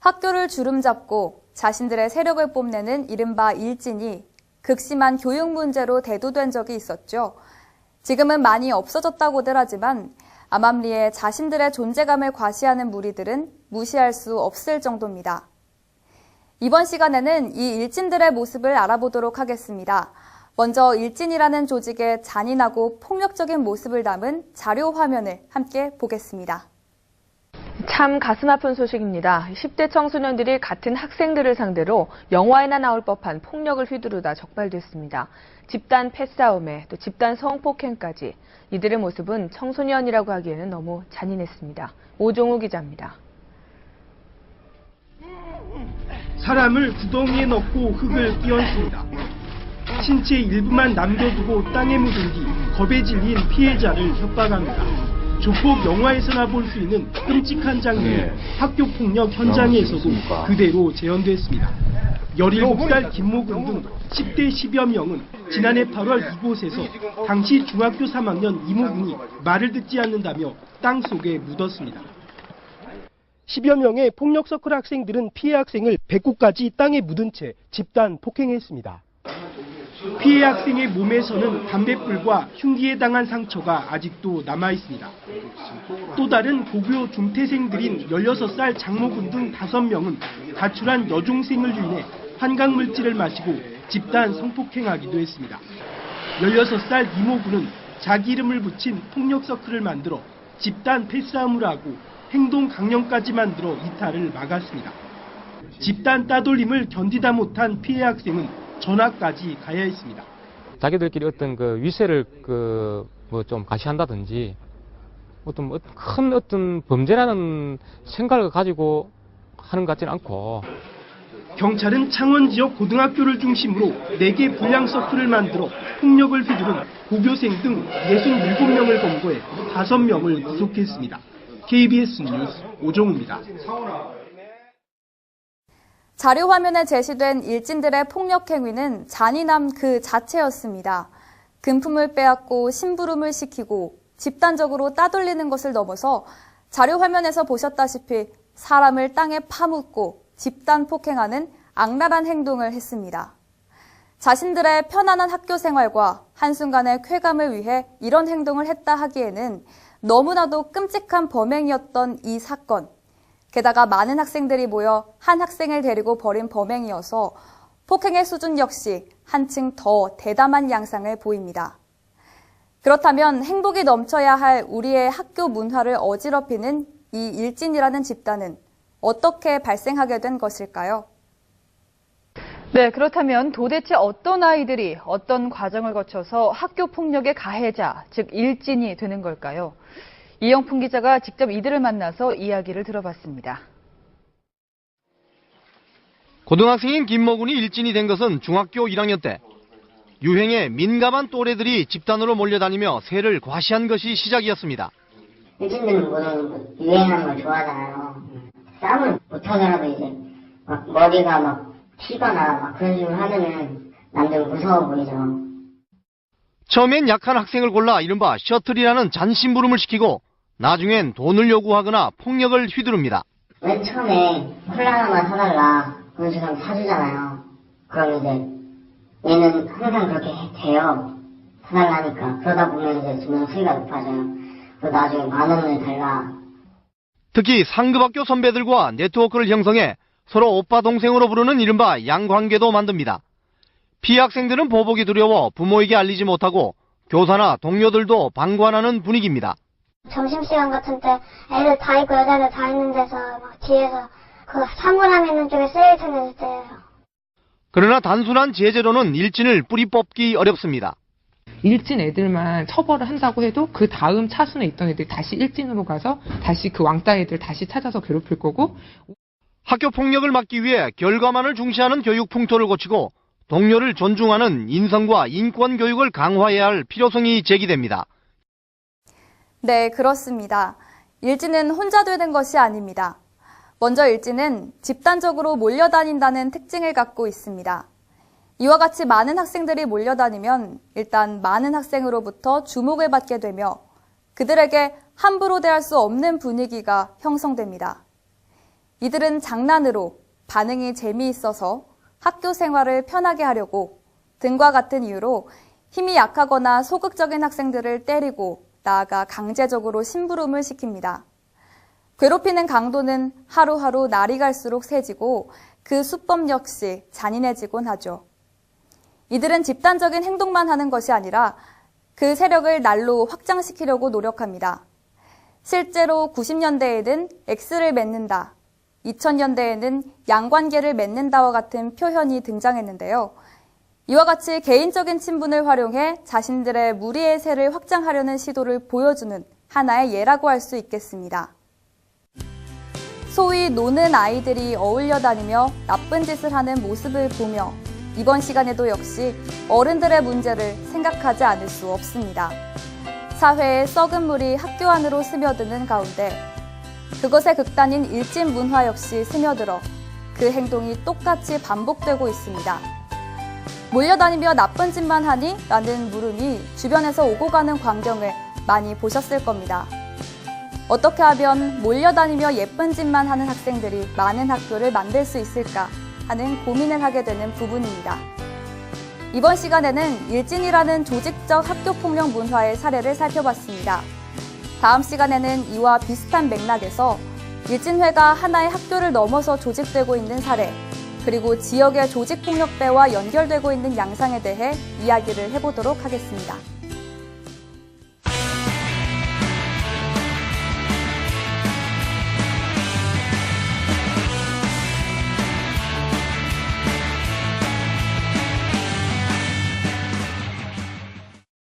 학교를 주름잡고 자신들의 세력을 뽐내는 이른바 일진이 극심한 교육 문제로 대두된 적이 있었죠. 지금은 많이 없어졌다고들 하지만 암암리에 자신들의 존재감을 과시하는 무리들은 무시할 수 없을 정도입니다. 이번 시간에는 이 일진들의 모습을 알아보도록 하겠습니다. 먼저 일진이라는 조직의 잔인하고 폭력적인 모습을 담은 자료 화면을 함께 보겠습니다. 참 가슴 아픈 소식입니다. 10대 청소년들이 같은 학생들을 상대로 영화에나 나올 법한 폭력을 휘두르다 적발됐습니다. 집단 패싸움에 또 집단 성폭행까지 이들의 모습은 청소년이라고 하기에는 너무 잔인했습니다. 오종우 기자입니다. 사람을 구덩이에 넣고 흙을 끼얹습니다. 신체 일부만 남겨두고 땅에 묻은 뒤 겁에 질린 피해자를 협박합니다. 조폭 영화에서나 볼 수 있는 끔찍한 장면이 학교 폭력 현장에서도 그대로 재현됐습니다. 17살 김모근 등 10대 10여 명은 지난해 8월 이곳에서 당시 중학교 3학년 이모군이 말을 듣지 않는다며 땅 속에 묻었습니다. 10여 명의 폭력 서클 학생들은 피해 학생을 배꼽까지 땅에 묻은 채 집단 폭행했습니다. 피해 학생의 몸에서는 담뱃불과 흉기에 당한 상처가 아직도 남아있습니다. 또 다른 고교 중퇴생들인 16살 장모군 등 5명은 가출한 여중생을 유인해 환각물질을 마시고 집단 성폭행하기도 했습니다. 16살 이모군은 자기 이름을 붙인 폭력 서클을 만들어 집단 패싸움을 하고 행동 강령까지 만들어 이탈을 막았습니다. 집단 따돌림을 견디다 못한 피해 학생은 전학까지 가야 했습니다. 자기들끼리 어떤 위세를 좀 가시한다든지 큰 범죄라는 생각을 가지고 하는 것 같지는 않고. 경찰은 창원 지역 고등학교를 중심으로 4개 불량 서클을 만들어 폭력을 휘두른 고교생 등 67명을 검거해 5명을 구속했습니다. KBS 뉴스 오종우입니다. 자료 화면에 제시된 일진들의 폭력 행위는 잔인함 그 자체였습니다. 금품을 빼앗고 심부름을 시키고 집단적으로 따돌리는 것을 넘어서 자료 화면에서 보셨다시피 사람을 땅에 파묻고 집단 폭행하는 악랄한 행동을 했습니다. 자신들의 편안한 학교 생활과 한순간의 쾌감을 위해 이런 행동을 했다 하기에는 너무나도 끔찍한 범행이었던 이 사건. 게다가 많은 학생들이 모여 한 학생을 데리고 벌인 범행이어서 폭행의 수준 역시 한층 더 대담한 양상을 보입니다. 그렇다면 행복이 넘쳐야 할 우리의 학교 문화를 어지럽히는 이 일진이라는 집단은 어떻게 발생하게 된 것일까요? 네, 그렇다면 도대체 어떤 아이들이 어떤 과정을 거쳐서 학교 폭력의 가해자, 즉 일진이 되는 걸까요? 이영풍 기자가 직접 이들을 만나서 이야기를 들어봤습니다. 고등학생인 김모군이 일진이 된 것은 중학교 1학년 때 유행에 민감한 또래들이 집단으로 몰려다니며 새를 과시한 것이 시작이었습니다. 일진들은 모든 유행하는 걸 좋아하잖아요. 싸움을 못하더라도 이제 막 머리가 막 튀거나 막 그런 식으로 하면은 남들 무서워 보이죠. 처음엔 약한 학생을 골라 이른바 셔틀이라는 잔심부름을 시키고 나중엔 돈을 요구하거나 폭력을 휘두릅니다. 맨 처음에 콜라 하나만 사달라. 그런 식으로 사주잖아요. 그럼 이제 얘는 항상 그렇게 돼요. 사달라니까. 그러다 보면 이제 점점 수위가 높아져요. 그리고 나중에 10,000원을 달라. 특히 상급학교 선배들과 네트워크를 형성해 서로 오빠 동생으로 부르는 이른바 양관계도 만듭니다. 피해 학생들은 보복이 두려워 부모에게 알리지 못하고 교사나 동료들도 방관하는 분위기입니다. 점심시간 같은 때 애들 다 있고 여자들 다 있는 데서 막 뒤에서 그 사물함 있는 쪽에 세일턴 때예요. 그러나 단순한 제재로는 일진을 뿌리 뽑기 어렵습니다. 일진 애들만 처벌을 한다고 해도 그 다음 차순에 있던 애들이 다시 일진으로 가서 다시 그 왕따 애들 다시 찾아서 괴롭힐 거고. 학교 폭력을 막기 위해 결과만을 중시하는 교육 풍토를 고치고 동료를 존중하는 인성과 인권 교육을 강화해야 할 필요성이 제기됩니다. 네, 그렇습니다. 일진은 혼자 되는 것이 아닙니다. 먼저 일진은 집단적으로 몰려다닌다는 특징을 갖고 있습니다. 이와 같이 많은 학생들이 몰려다니면 일단 많은 학생으로부터 주목을 받게 되며 그들에게 함부로 대할 수 없는 분위기가 형성됩니다. 이들은 장난으로 반응이 재미있어서 학교 생활을 편하게 하려고 등과 같은 이유로 힘이 약하거나 소극적인 학생들을 때리고 나아가 강제적으로 심부름을 시킵니다. 괴롭히는 강도는 하루하루 날이 갈수록 세지고 그 수법 역시 잔인해지곤 하죠. 이들은 집단적인 행동만 하는 것이 아니라 그 세력을 날로 확장시키려고 노력합니다. 실제로 90년대에는 X를 맺는다, 2000년대에는 양관계를 맺는다와 같은 표현이 등장했는데요. 이와 같이 개인적인 친분을 활용해 자신들의 무리의 세를 확장하려는 시도를 보여주는 하나의 예라고 할 수 있겠습니다. 소위 노는 아이들이 어울려 다니며 나쁜 짓을 하는 모습을 보며 이번 시간에도 역시 어른들의 문제를 생각하지 않을 수 없습니다. 사회의 썩은 물이 학교 안으로 스며드는 가운데 그것의 극단인 일진 문화 역시 스며들어 그 행동이 똑같이 반복되고 있습니다. 몰려다니며 나쁜 짓만 하니? 라는 물음이 주변에서 오고 가는 광경을 많이 보셨을 겁니다. 어떻게 하면 몰려다니며 예쁜 짓만 하는 학생들이 많은 학교를 만들 수 있을까 하는 고민을 하게 되는 부분입니다. 이번 시간에는 일진이라는 조직적 학교폭력 문화의 사례를 살펴봤습니다. 다음 시간에는 이와 비슷한 맥락에서 일진회가 하나의 학교를 넘어서 조직되고 있는 사례, 그리고 지역의 조직폭력배와 연결되고 있는 양상에 대해 이야기를 해보도록 하겠습니다.